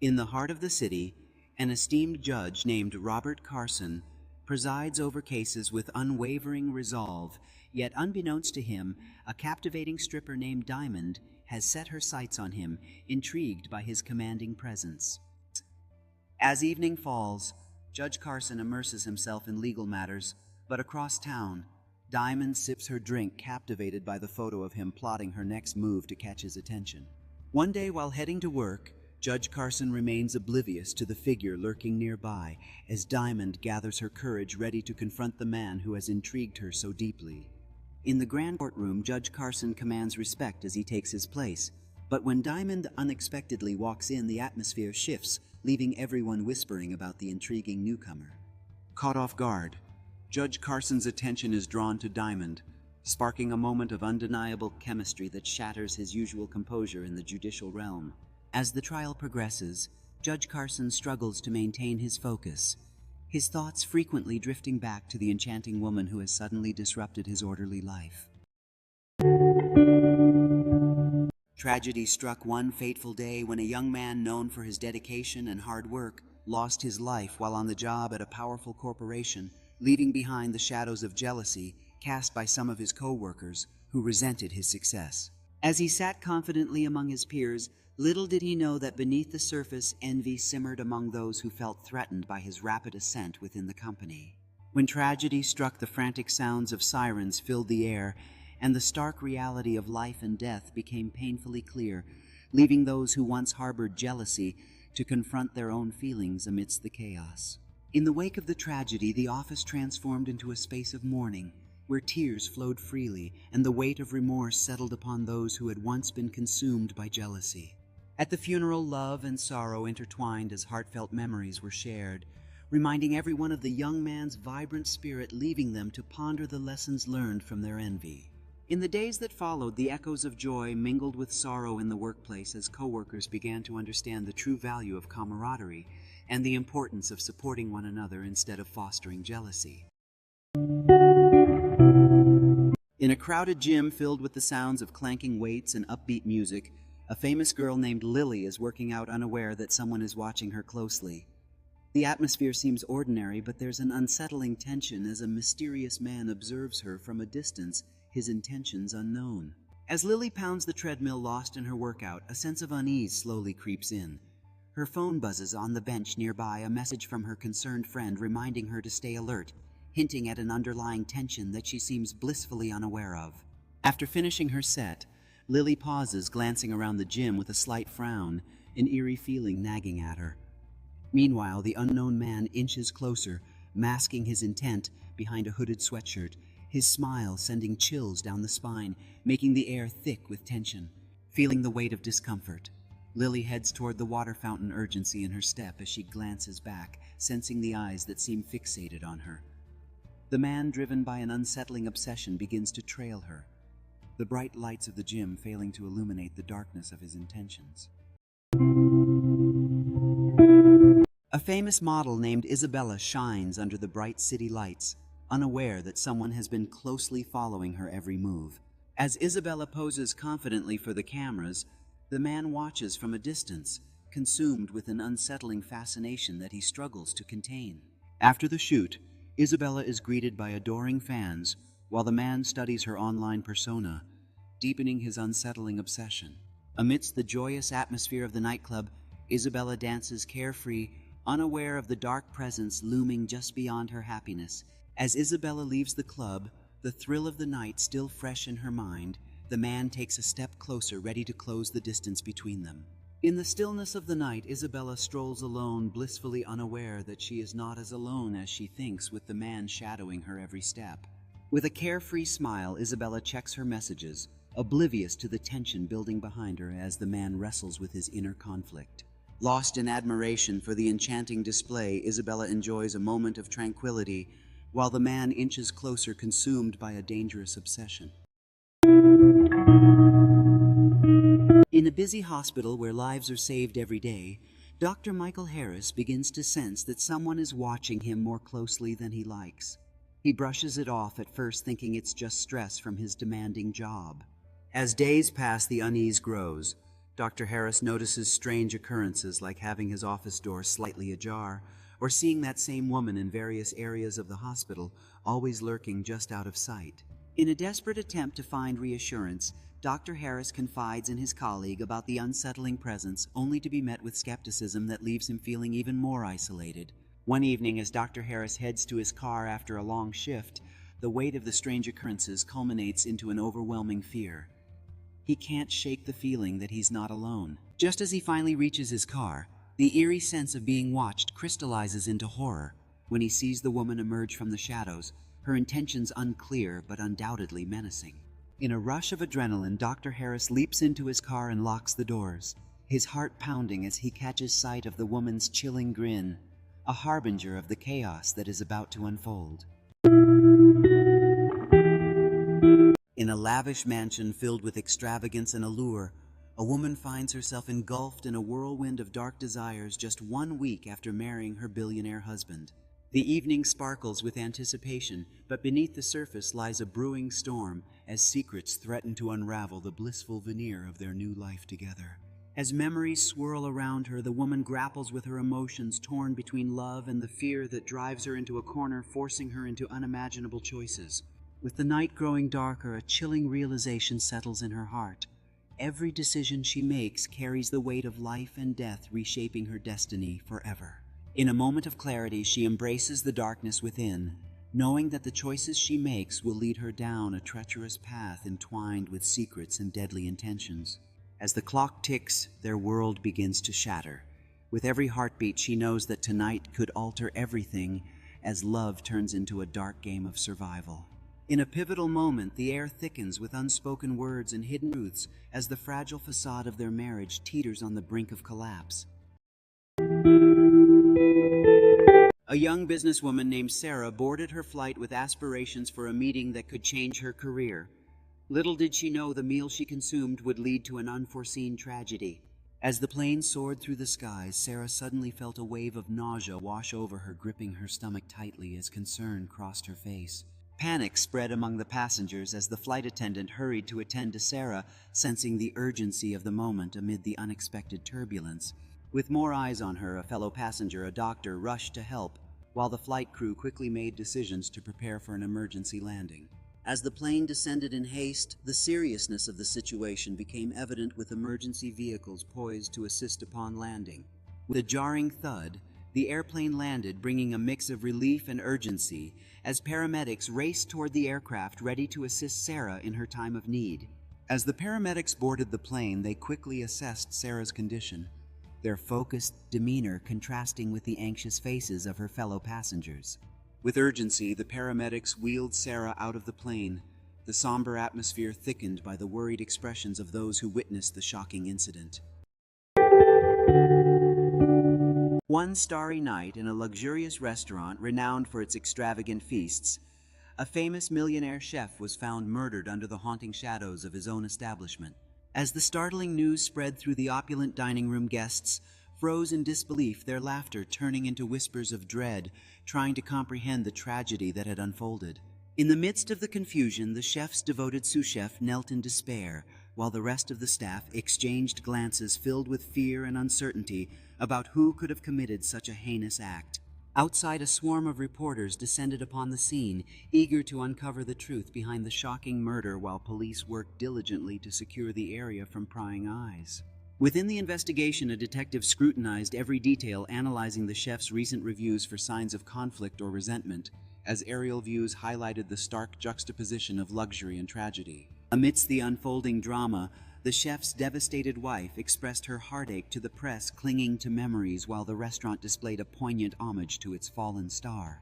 In the heart of the city, an esteemed judge named Robert Carson presides over cases with unwavering resolve, yet unbeknownst to him, a captivating stripper named Diamond has set her sights on him, intrigued by his commanding presence. As evening falls, Judge Carson immerses himself in legal matters, but across town, Diamond sips her drink, captivated by the photo of him plotting her next move to catch his attention. One day while heading to work, Judge Carson remains oblivious to the figure lurking nearby as Diamond gathers her courage, ready to confront the man who has intrigued her so deeply. In the grand courtroom, Judge Carson commands respect as he takes his place, but when Diamond unexpectedly walks in, the atmosphere shifts, leaving everyone whispering about the intriguing newcomer. Caught off guard, Judge Carson's attention is drawn to Diamond, sparking a moment of undeniable chemistry that shatters his usual composure in the judicial realm. As the trial progresses, Judge Carson struggles to maintain his focus, his thoughts frequently drifting back to the enchanting woman who has suddenly disrupted his orderly life. Tragedy struck one fateful day when a young man known for his dedication and hard work lost his life while on the job at a powerful corporation, leaving behind the shadows of jealousy cast by some of his co-workers who resented his success. As he sat confidently among his peers, little did he know that beneath the surface, envy simmered among those who felt threatened by his rapid ascent within the company. When tragedy struck, the frantic sounds of sirens filled the air, and the stark reality of life and death became painfully clear, leaving those who once harbored jealousy to confront their own feelings amidst the chaos. In the wake of the tragedy, the office transformed into a space of mourning, where tears flowed freely and the weight of remorse settled upon those who had once been consumed by jealousy. At the funeral, love and sorrow intertwined as heartfelt memories were shared, reminding everyone of the young man's vibrant spirit, leaving them to ponder the lessons learned from their envy. In the days that followed, the echoes of joy mingled with sorrow in the workplace as coworkers began to understand the true value of camaraderie and the importance of supporting one another instead of fostering jealousy. In a crowded gym filled with the sounds of clanking weights and upbeat music, a famous girl named Lily is working out, unaware that someone is watching her closely. The atmosphere seems ordinary, but there's an unsettling tension as a mysterious man observes her from a distance, his intentions unknown. As Lily pounds the treadmill, lost in her workout, a sense of unease slowly creeps in. Her phone buzzes on the bench nearby, a message from her concerned friend reminding her to stay alert, hinting at an underlying tension that she seems blissfully unaware of. After finishing her set, Lily pauses, glancing around the gym with a slight frown, an eerie feeling nagging at her. Meanwhile, the unknown man inches closer, masking his intent behind a hooded sweatshirt, his smile sending chills down the spine, making the air thick with tension. Feeling the weight of discomfort, Lily heads toward the water fountain, urgency in her step as she glances back, sensing the eyes that seem fixated on her. The man, driven by an unsettling obsession, begins to trail her, the bright lights of the gym failing to illuminate the darkness of his intentions. A famous model named Isabella shines under the bright city lights, unaware that someone has been closely following her every move. As Isabella poses confidently for the cameras, the man watches from a distance, consumed with an unsettling fascination that he struggles to contain. After the shoot, Isabella is greeted by adoring fans, while the man studies her online persona, deepening his unsettling obsession. Amidst the joyous atmosphere of the nightclub, Isabella dances carefree, unaware of the dark presence looming just beyond her happiness. As Isabella leaves the club, the thrill of the night still fresh in her mind, the man takes a step closer, ready to close the distance between them. In the stillness of the night, Isabella strolls alone, blissfully unaware that she is not as alone as she thinks, with the man shadowing her every step. With a carefree smile, Isabella checks her messages, oblivious to the tension building behind her as the man wrestles with his inner conflict. Lost in admiration for the enchanting display, Isabella enjoys a moment of tranquility, while the man inches closer, consumed by a dangerous obsession. In a busy hospital where lives are saved every day, Dr. Michael Harris begins to sense that someone is watching him more closely than he likes. He brushes it off at first, thinking it's just stress from his demanding job. As days pass, the unease grows. Dr. Harris notices strange occurrences like having his office door slightly ajar, or seeing that same woman in various areas of the hospital, always lurking just out of sight. In a desperate attempt to find reassurance, Dr. Harris confides in his colleague about the unsettling presence, only to be met with skepticism that leaves him feeling even more isolated. One evening, as Dr. Harris heads to his car after a long shift, the weight of the strange occurrences culminates into an overwhelming fear. He can't shake the feeling that he's not alone. Just as he finally reaches his car, the eerie sense of being watched crystallizes into horror when he sees the woman emerge from the shadows, her intentions unclear but undoubtedly menacing. In a rush of adrenaline, Dr. Harris leaps into his car and locks the doors, his heart pounding as he catches sight of the woman's chilling grin, a harbinger of the chaos that is about to unfold. In a lavish mansion filled with extravagance and allure, a woman finds herself engulfed in a whirlwind of dark desires just 1 week after marrying her billionaire husband. The evening sparkles with anticipation, but beneath the surface lies a brewing storm as secrets threaten to unravel the blissful veneer of their new life together. As memories swirl around her, the woman grapples with her emotions, torn between love and the fear that drives her into a corner, forcing her into unimaginable choices. With the night growing darker, a chilling realization settles in her heart. Every decision she makes carries the weight of life and death, reshaping her destiny forever. In a moment of clarity, she embraces the darkness within, knowing that the choices she makes will lead her down a treacherous path entwined with secrets and deadly intentions. As the clock ticks, their world begins to shatter. With every heartbeat, she knows that tonight could alter everything as love turns into a dark game of survival. In a pivotal moment, the air thickens with unspoken words and hidden truths as the fragile facade of their marriage teeters on the brink of collapse. A young businesswoman named Sarah boarded her flight with aspirations for a meeting that could change her career. Little did she know the meal she consumed would lead to an unforeseen tragedy. As the plane soared through the skies, Sarah suddenly felt a wave of nausea wash over her, gripping her stomach tightly as concern crossed her face. Panic spread among the passengers as the flight attendant hurried to attend to Sarah, sensing the urgency of the moment amid the unexpected turbulence. With more eyes on her, a fellow passenger, a doctor, rushed to help, while the flight crew quickly made decisions to prepare for an emergency landing. As the plane descended in haste, the seriousness of the situation became evident, with emergency vehicles poised to assist upon landing. With a jarring thud, the airplane landed, bringing a mix of relief and urgency as paramedics raced toward the aircraft, ready to assist Sarah in her time of need. As the paramedics boarded the plane, they quickly assessed Sarah's condition, their focused demeanor contrasting with the anxious faces of her fellow passengers. With urgency, the paramedics wheeled Sarah out of the plane, the somber atmosphere thickened by the worried expressions of those who witnessed the shocking incident. One starry night, in a luxurious restaurant renowned for its extravagant feasts, a famous millionaire chef was found murdered under the haunting shadows of his own establishment. As the startling news spread through the opulent dining room, guests froze in disbelief, their laughter turning into whispers of dread, trying to comprehend the tragedy that had unfolded. In the midst of the confusion, the chef's devoted sous chef knelt in despair, while the rest of the staff exchanged glances filled with fear and uncertainty about who could have committed such a heinous act. Outside, a swarm of reporters descended upon the scene, eager to uncover the truth behind the shocking murder, while police worked diligently to secure the area from prying eyes. Within the investigation, a detective scrutinized every detail, analyzing the chef's recent reviews for signs of conflict or resentment, as aerial views highlighted the stark juxtaposition of luxury and tragedy. Amidst the unfolding drama, the chef's devastated wife expressed her heartache to the press, clinging to memories, while the restaurant displayed a poignant homage to its fallen star.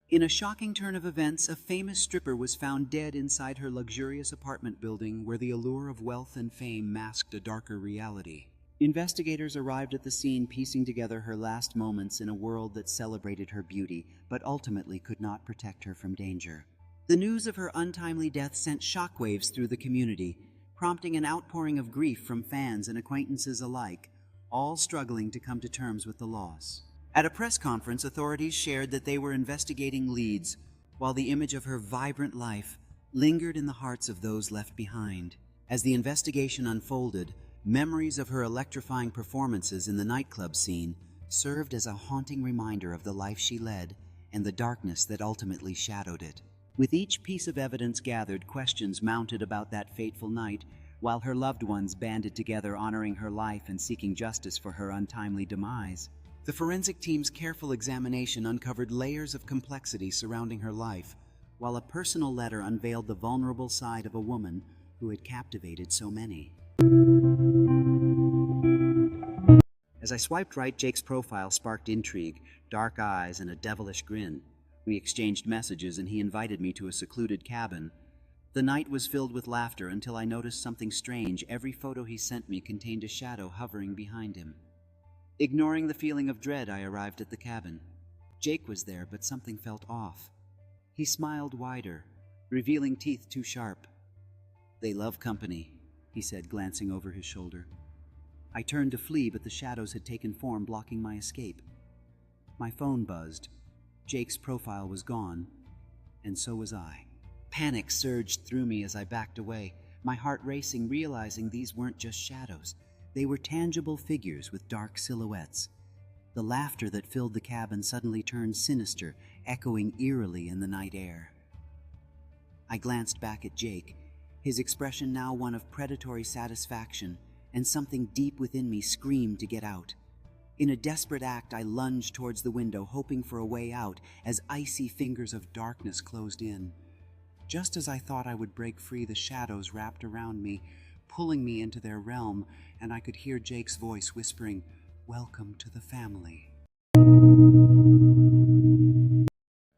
In a shocking turn of events, a famous stripper was found dead inside her luxurious apartment building, where the allure of wealth and fame masked a darker reality. Investigators arrived at the scene, piecing together her last moments in a world that celebrated her beauty, but ultimately could not protect her from danger. The news of her untimely death sent shockwaves through the community, prompting an outpouring of grief from fans and acquaintances alike, all struggling to come to terms with the loss. At a press conference, authorities shared that they were investigating leads, while the image of her vibrant life lingered in the hearts of those left behind. As the investigation unfolded, memories of her electrifying performances in the nightclub scene served as a haunting reminder of the life she led and the darkness that ultimately shadowed it. With each piece of evidence gathered, questions mounted about that fateful night, while her loved ones banded together honoring her life and seeking justice for her untimely demise. The forensic team's careful examination uncovered layers of complexity surrounding her life, while a personal letter unveiled the vulnerable side of a woman who had captivated so many. As I swiped right, Jake's profile sparked intrigue, dark eyes, and a devilish grin. We exchanged messages, and he invited me to a secluded cabin. The night was filled with laughter until I noticed something strange. Every photo he sent me contained a shadow hovering behind him. Ignoring the feeling of dread, I arrived at the cabin. Jake was there, but something felt off. He smiled wider, revealing teeth too sharp. "They love company," he said, glancing over his shoulder. I turned to flee, but the shadows had taken form, blocking my escape. My phone buzzed. Jake's profile was gone, and so was I. Panic surged through me as I backed away, my heart racing, realizing these weren't just shadows. They were tangible figures with dark silhouettes. The laughter that filled the cabin suddenly turned sinister, echoing eerily in the night air. I glanced back at Jake, his expression now one of predatory satisfaction, and something deep within me screamed to get out. In a desperate act, I lunged towards the window, hoping for a way out, as icy fingers of darkness closed in. Just as I thought I would break free, the shadows wrapped around me, pulling me into their realm, and I could hear Jake's voice whispering, "Welcome to the family."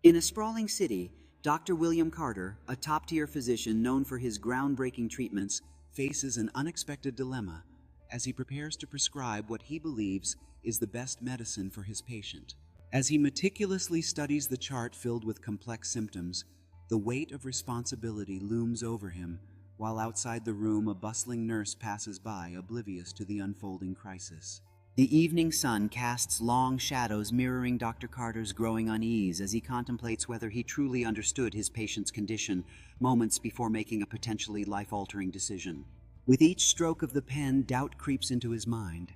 In a sprawling city, Dr. William Carter, a top-tier physician known for his groundbreaking treatments, faces an unexpected dilemma as he prepares to prescribe what he believes is the best medicine for his patient. As he meticulously studies the chart filled with complex symptoms, the weight of responsibility looms over him, while outside the room a bustling nurse passes by, oblivious to the unfolding crisis. The evening sun casts long shadows, mirroring Dr. Carter's growing unease as he contemplates whether he truly understood his patient's condition moments before making a potentially life-altering decision. With each stroke of the pen, doubt creeps into his mind.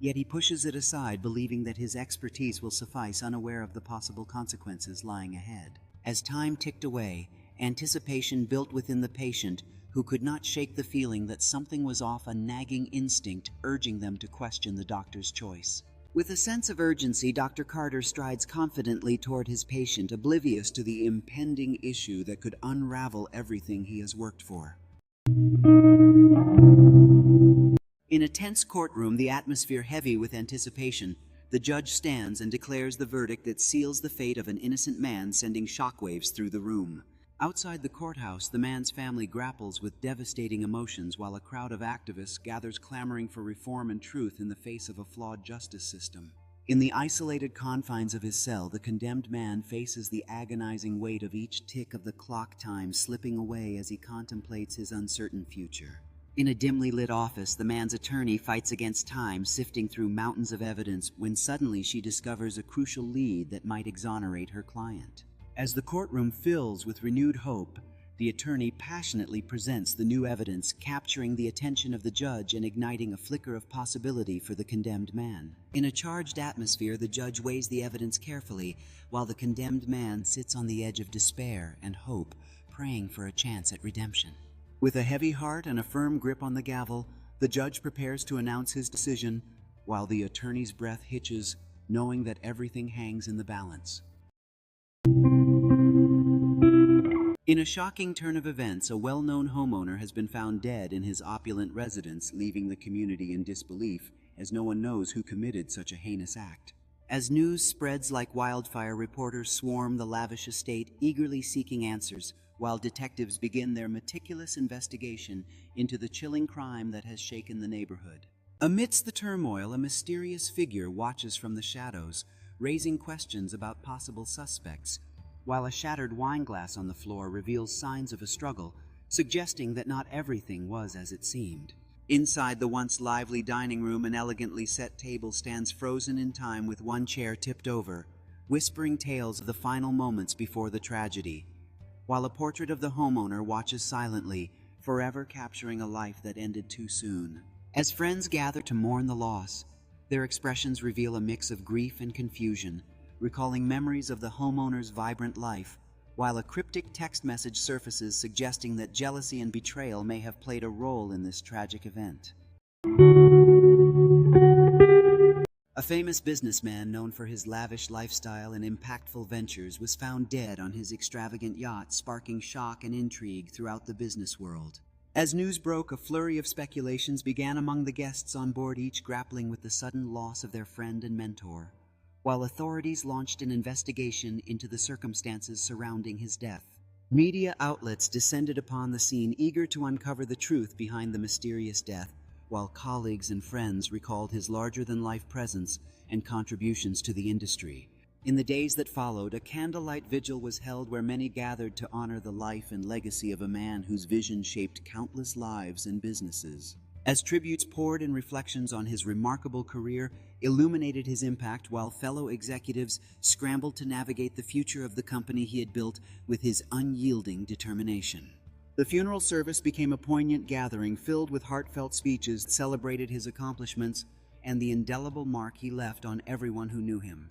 Yet he pushes it aside, believing that his expertise will suffice, unaware of the possible consequences lying ahead. As time ticked away, anticipation built within the patient, who could not shake the feeling that something was off, a nagging instinct urging them to question the doctor's choice. With a sense of urgency, Dr. Carter strides confidently toward his patient, oblivious to the impending issue that could unravel everything he has worked for. In a tense courtroom, the atmosphere heavy with anticipation, the judge stands and declares the verdict that seals the fate of an innocent man, sending shockwaves through the room. Outside the courthouse, the man's family grapples with devastating emotions while a crowd of activists gathers, clamoring for reform and truth in the face of a flawed justice system. In the isolated confines of his cell, the condemned man faces the agonizing weight of each tick of the clock time slipping away as he contemplates his uncertain future. In a dimly lit office, the man's attorney fights against time, sifting through mountains of evidence, when suddenly she discovers a crucial lead that might exonerate her client. As the courtroom fills with renewed hope, the attorney passionately presents the new evidence, capturing the attention of the judge and igniting a flicker of possibility for the condemned man. In a charged atmosphere, the judge weighs the evidence carefully, while the condemned man sits on the edge of despair and hope, praying for a chance at redemption. With a heavy heart and a firm grip on the gavel, the judge prepares to announce his decision, while the attorney's breath hitches, knowing that everything hangs in the balance. In a shocking turn of events, a well-known homeowner has been found dead in his opulent residence, leaving the community in disbelief, as no one knows who committed such a heinous act. As news spreads like wildfire, reporters swarm the lavish estate, eagerly seeking answers, while detectives begin their meticulous investigation into the chilling crime that has shaken the neighborhood. Amidst the turmoil, a mysterious figure watches from the shadows, raising questions about possible suspects, while a shattered wine glass on the floor reveals signs of a struggle, suggesting that not everything was as it seemed. Inside the once lively dining room, an elegantly set table stands frozen in time, with one chair tipped over, whispering tales of the final moments before the tragedy, while a portrait of the homeowner watches silently, forever capturing a life that ended too soon. As friends gather to mourn the loss, their expressions reveal a mix of grief and confusion, recalling memories of the homeowner's vibrant life, while a cryptic text message surfaces suggesting that jealousy and betrayal may have played a role in this tragic event. A famous businessman known for his lavish lifestyle and impactful ventures was found dead on his extravagant yacht, sparking shock and intrigue throughout the business world. As news broke, a flurry of speculations began among the guests on board, each grappling with the sudden loss of their friend and mentor, while authorities launched an investigation into the circumstances surrounding his death. Media outlets descended upon the scene, eager to uncover the truth behind the mysterious death, while colleagues and friends recalled his larger-than-life presence and contributions to the industry. In the days that followed, a candlelight vigil was held where many gathered to honor the life and legacy of a man whose vision shaped countless lives and businesses. As tributes poured and reflections on his remarkable career illuminated his impact, while fellow executives scrambled to navigate the future of the company he had built with his unyielding determination. The funeral service became a poignant gathering filled with heartfelt speeches that celebrated his accomplishments and the indelible mark he left on everyone who knew him.